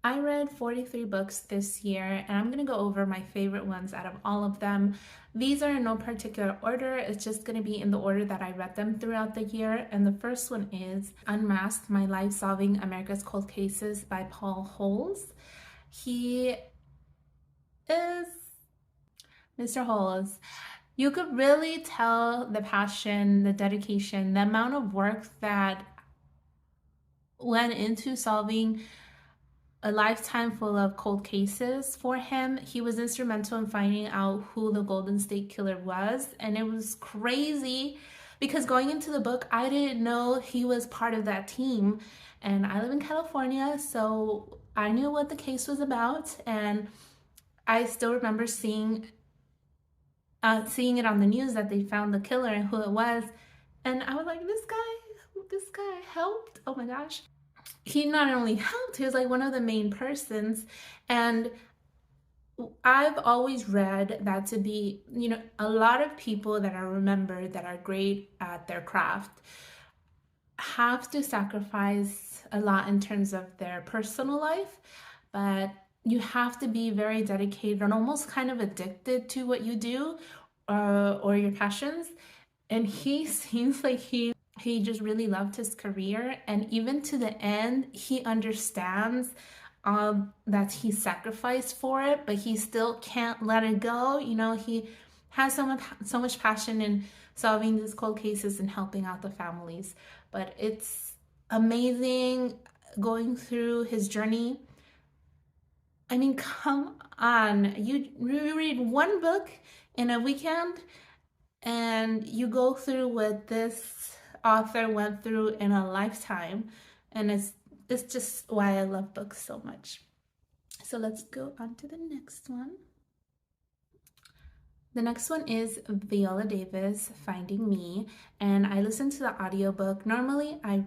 I read 43 books this year, and I'm going to go over my favorite ones out of all of them. These are in no particular order, it's just going to be in the order that I read them throughout the year. And the first one is Unmasked, My Life Solving America's Cold Cases by Paul Holes. He is Mr. Holes. You could really tell the passion, the dedication, the amount of work that went into solving a lifetime full of cold cases for him. He was instrumental in finding out who the Golden State Killer was, and it was crazy because going into the book, I didn't know he was part of that team. And I live in California, so I knew what the case was about, and I still remember seeing it on the news that they found the killer and who it was, and I was like, this guy helped. Oh my gosh, he not only helped, he was like one of the main persons. And I've always read that to be, a lot of people that are remembered that are great at their craft have to sacrifice a lot in terms of their personal life, but you have to be very dedicated and almost kind of addicted to what you do, or your passions. And he seems like he just really loved his career, and even to the end he understands that he sacrificed for it, but he still can't let it go. He has so much passion in solving these cold cases and helping out the families. But it's amazing going through his journey. I mean, come on, you read one book in a weekend and you go through what this author went through in a lifetime, and it's just why I love books so much. So let's go on to the next one. The next one is Viola Davis, Finding Me, and I listened to the audiobook. Normally I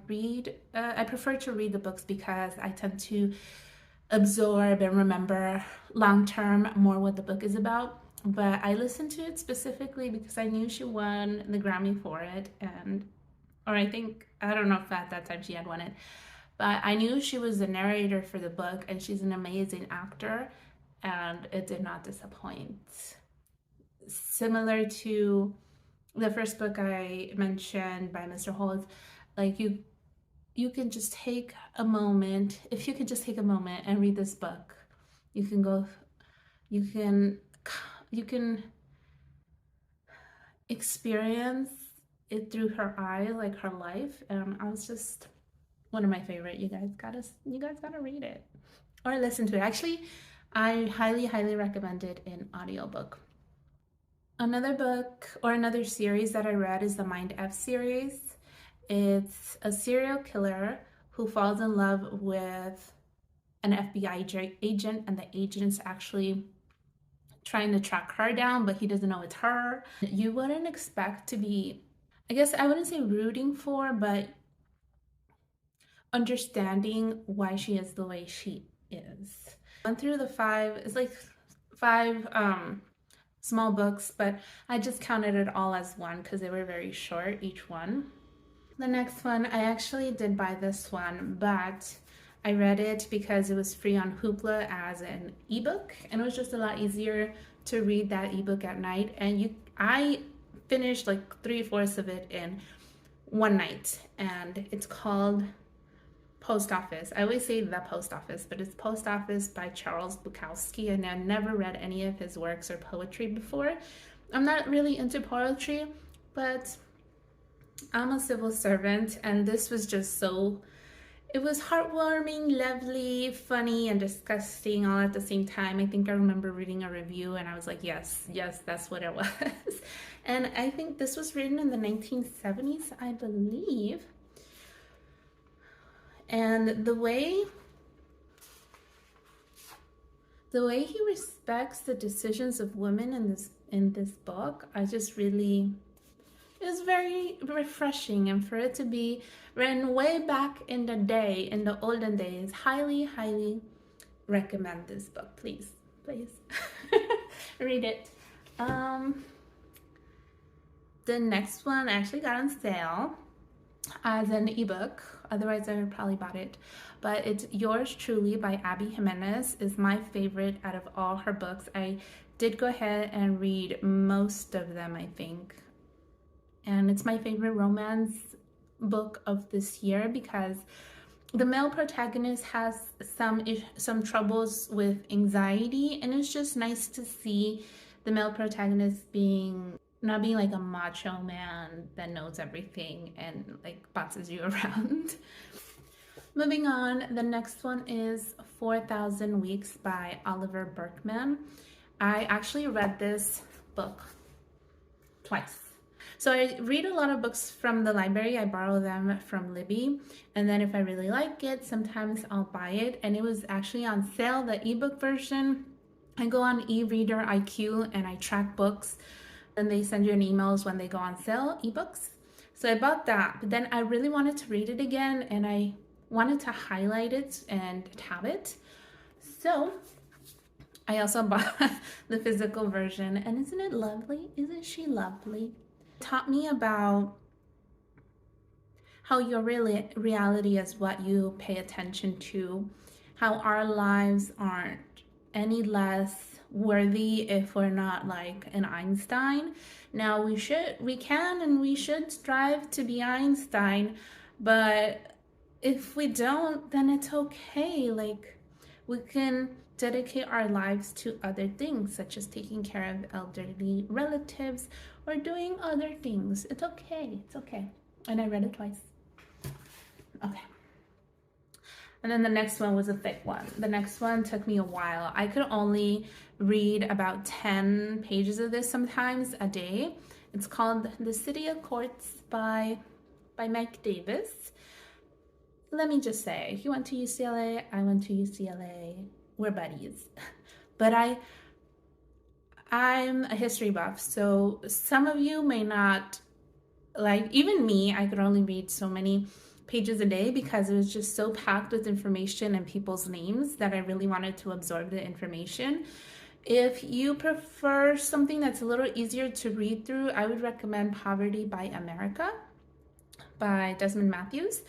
prefer to read the books because I tend to absorb and remember long term more what the book is about. But I listened to it specifically because I knew she won the Grammy for it, or I don't know if at that time she had won it, but I knew she was the narrator for the book, and she's an amazing actor, and it did not disappoint. Similar to the first book I mentioned by Mr. Holt, like you can just take a moment. If you could just take a moment and read this book, you can experience it through her eye, like her life. I was just one of my favorite. You guys gotta read it or listen to it. Actually, I highly recommend it in audiobook. Another book or another series that I read is the Mind F series. It's a serial killer who falls in love with an FBI agent, and the agent's actually trying to track her down, but he doesn't know it's her. You wouldn't expect to be, I guess I wouldn't say rooting for, but understanding why she is the way she is. Went through it's like five small books, but I just counted it all as one because they were very short, each one. The next one, I actually did buy this one, but I read it because it was free on Hoopla as an ebook, and it was just a lot easier to read that ebook at night. And I finished like 3/4 of it in one night, and it's called Post Office. I always say The Post Office, but it's Post Office by Charles Bukowski, and I've never read any of his works or poetry before. I'm not really into poetry, but I'm a civil servant, and this was just it was heartwarming, lovely, funny, and disgusting all at the same time. I think I remember reading a review and I was like, yes, that's what it was. And I think this was written in the 1970s, I believe. And the way he respects the decisions of women in this book, it's very refreshing. And for it to be written way back in the day, in the olden days, highly recommend this book. Please read it. The next one I actually got on sale as an ebook Otherwise, I would probably bought it. But it's Yours Truly by Abby Jimenez is my favorite out of all her books. I did go ahead and read most of them, I think. And it's my favorite romance book of this year because the male protagonist has some troubles with anxiety, and it's just nice to see the male protagonist not being like a macho man that knows everything and like bosses you around. Moving on, the next one is 4,000 Weeks by Oliver Burkeman. I actually read this book twice. So I read a lot of books from the library. I borrow them from Libby. And then if I really like it, sometimes I'll buy it. And it was actually on sale, the ebook version. I go on e-reader IQ and I track books. And they send you an emails when they go on sale, ebooks. So I bought that. But then I really wanted to read it again. And I wanted to highlight it and tab it. So I also bought the physical version. And isn't it lovely? Isn't she lovely? Taught me about how your reality is what you pay attention to, how our lives aren't any less worthy if we're not like an Einstein. Now we can and we should strive to be Einstein, but if we don't, then it's okay. Like, we can dedicate our lives to other things, such as taking care of elderly relatives or doing other things. It's okay. It's okay. And I read it twice. Okay. And then the next one was a thick one. The next one took me a while. I could only read about 10 pages of this sometimes a day. It's called The City of Quartz by Mike Davis. Let me just say, he went to UCLA, I went to UCLA. We're buddies. But I'm a history buff, so some of you may not like, even me, I could only read so many pages a day because it was just so packed with information and people's names that I really wanted to absorb the information. If you prefer something that's a little easier to read through, I would recommend Poverty by America by Desmond Matthews.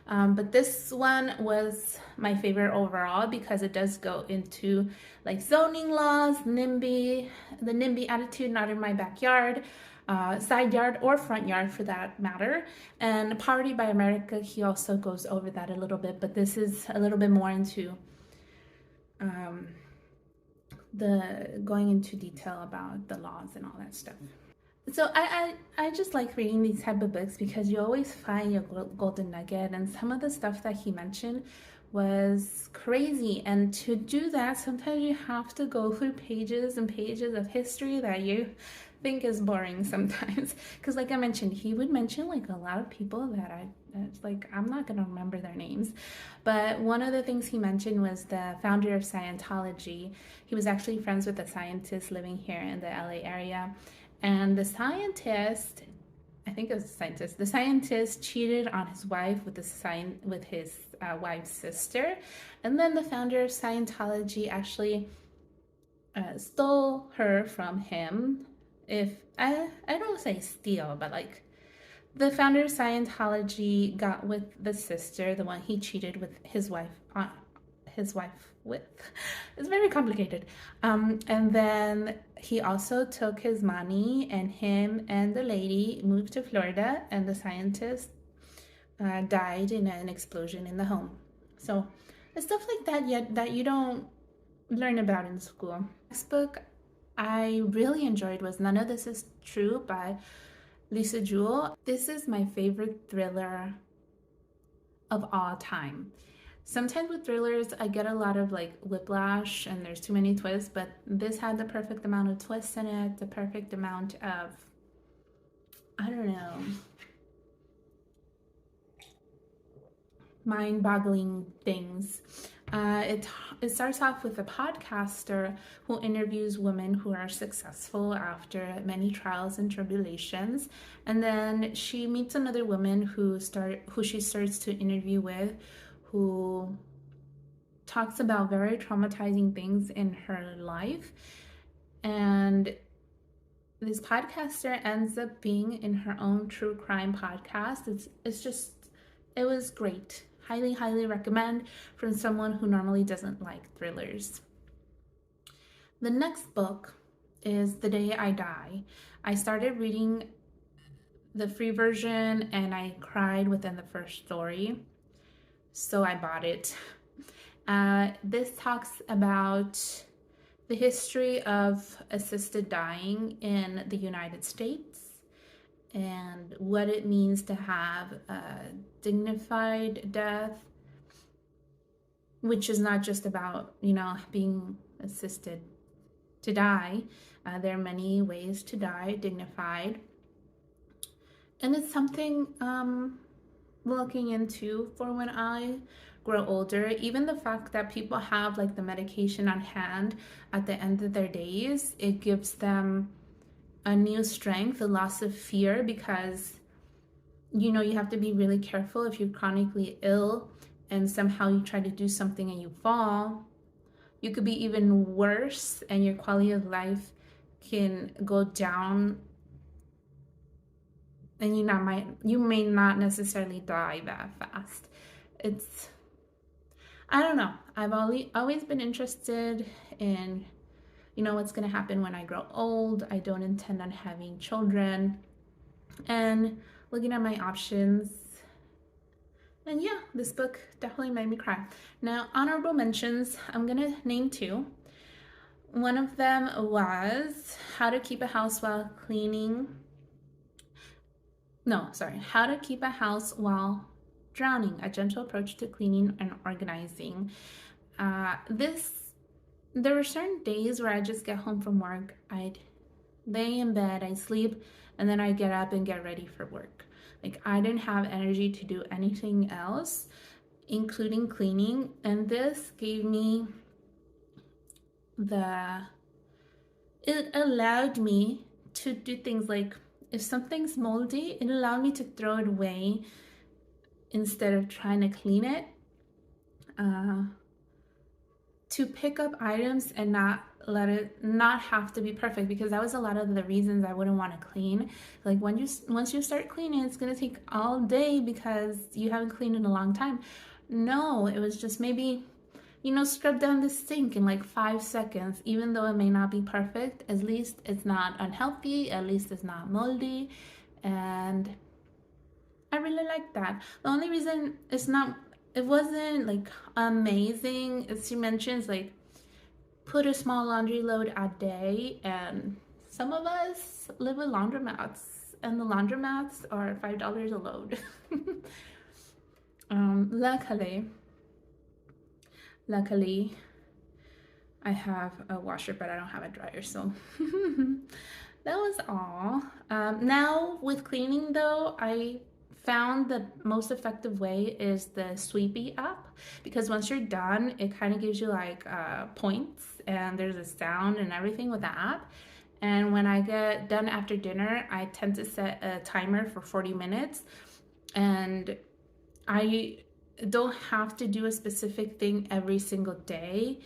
But this one was my favorite overall because it does go into like zoning laws, NIMBY, the NIMBY attitude, not in my backyard, side yard or front yard for that matter. And Poverty by America, he also goes over that a little bit, but this is a little bit more into the going into detail about the laws and all that stuff. So I just like reading these type of books because you always find your golden nugget, and some of the stuff that he mentioned was crazy. And to do that, sometimes you have to go through pages and pages of history that you think is boring sometimes. Because like I mentioned, he would mention like a lot of people that it's like, I'm not going to remember their names. But one of the things he mentioned was the founder of Scientology. He was actually friends with a scientist living here in the LA area. And the scientist, I think it was a scientist, the scientist cheated on his wife with his wife's sister. And then the founder of Scientology actually stole her from him. If I don't say steal, but like the founder of Scientology got with the sister, the one he cheated with his wife with. It's very complicated. And then he also took his money, and him and the lady moved to Florida, and the scientist died in an explosion in the home. So it's stuff like that that you don't learn about in school. Next book I really enjoyed was None of This Is True by Lisa Jewell. This is my favorite thriller of all time. Sometimes with thrillers, I get a lot of like whiplash and there's too many twists, but this had the perfect amount of twists in it, the perfect amount of, I don't know, mind-boggling things. It starts off with a podcaster who interviews women who are successful after many trials and tribulations, and then she meets another woman who she starts to interview with, who talks about very traumatizing things in her life. And this podcaster ends up being in her own true crime podcast. it was great. Highly, highly recommend from someone who normally doesn't like thrillers. The next book is The Day I Die. I started reading the free version and I cried within the first story, so I bought it. This talks about the history of assisted dying in the United States and what it means to have a dignified death, which is not just about, being assisted to die. There are many ways to die dignified. And it's something looking into for when I grow older. Even the fact that people have like the medication on hand at the end of their days, it gives them a new strength, a loss of fear, because you have to be really careful if you're chronically ill and somehow you try to do something and you fall. You could be even worse and your quality of life can go down, and you may not necessarily die that fast. I don't know. I've always been interested in, what's going to happen when I grow old. I don't intend on having children, and looking at my options. And yeah, this book definitely made me cry. Now, honorable mentions, I'm going to name 2. One of them was How to Keep a House While Drowning, A Gentle Approach to Cleaning and Organizing. There were certain days where I just get home from work, I'd lay in bed, I'd sleep, and then I'd get up and get ready for work. Like, I didn't have energy to do anything else, including cleaning. And this gave me it allowed me to do things like, if something's moldy, it allowed me to throw it away instead of trying to clean it. To pick up items and not have to be perfect, because that was a lot of the reasons I wouldn't want to clean. Like, once you start cleaning, it's gonna take all day because you haven't cleaned in a long time. No, it was just maybe, scrub down the sink in like 5 seconds. Even though it may not be perfect, at least it's not unhealthy, at least it's not moldy, and I really like that. The only reason it wasn't like amazing, as she mentions, like, put a small laundry load a day, and some of us live with laundromats, and the laundromats are $5 a load. Luckily, I have a washer, but I don't have a dryer, so that was all. Now with cleaning though, I found the most effective way is the Sweepy app, because once you're done, it kind of gives you like points, and there's a sound and everything with the app. And when I get done after dinner, I tend to set a timer for 40 minutes, and I don't have to do a specific thing every single day.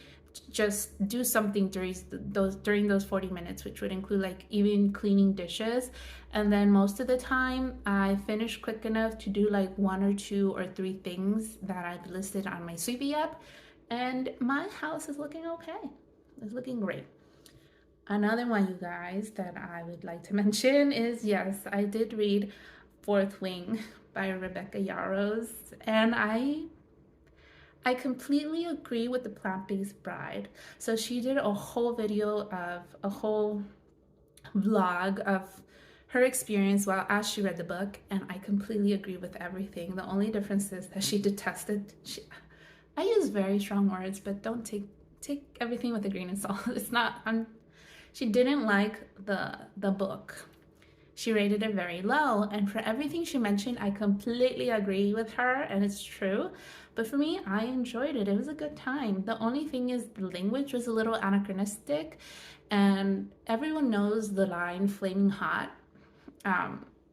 Just do something during those 40 minutes, which would include like even cleaning dishes. And then most of the time I finish quick enough to do like 1 or 2 or 3 things that I've listed on my Sweepy app, and my house is looking okay. It's looking great. Another one, you guys, that I would like to mention is, yes, I did read Fourth Wing by Rebecca Yarros, and I completely agree with the plant-based bride. So she did a whole vlog of her experience as she read the book, and I completely agree with everything. The only difference is that she detested, I use very strong words, but don't take everything with a grain of salt. She didn't like the book. She rated it very low, and for everything she mentioned, I completely agree with her, and it's true. But for me, I enjoyed it. It was a good time. The only thing is the language was a little anachronistic, and everyone knows the line "flaming hot."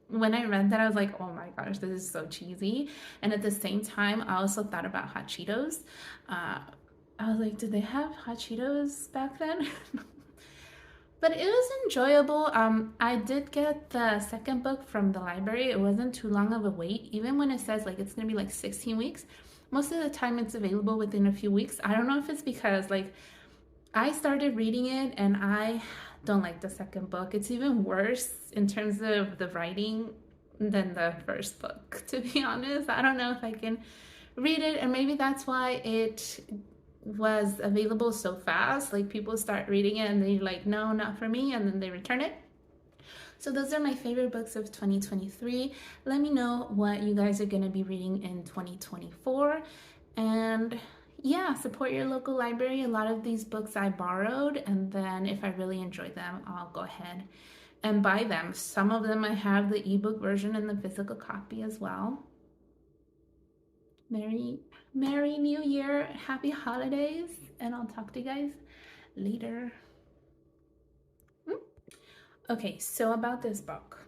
When I read that, I was like, oh my gosh, this is so cheesy. And at the same time, I also thought about hot Cheetos. I was like, did they have hot Cheetos back then? But it was enjoyable. I did get the second book from the library. It wasn't too long of a wait. Even when it says like it's gonna be like 16 weeks, most of the time it's available within a few weeks. I don't know if it's because like I started reading it and I don't like the second book. It's even worse in terms of the writing than the first book, to be honest. I don't know if I can read it, and maybe that's why it was available so fast. Like people start reading it and they're like, no, not for me, and then they return it. So those are my favorite books of 2023. Let me know what you guys are going to be reading in 2024. And yeah, support your local library. A lot of these books I borrowed, and then if I really enjoy them, I'll go ahead and buy them. Some of them I have the ebook version and the physical copy as well. Merry New Year, happy holidays, and I'll talk to you guys later. Okay, so about this book.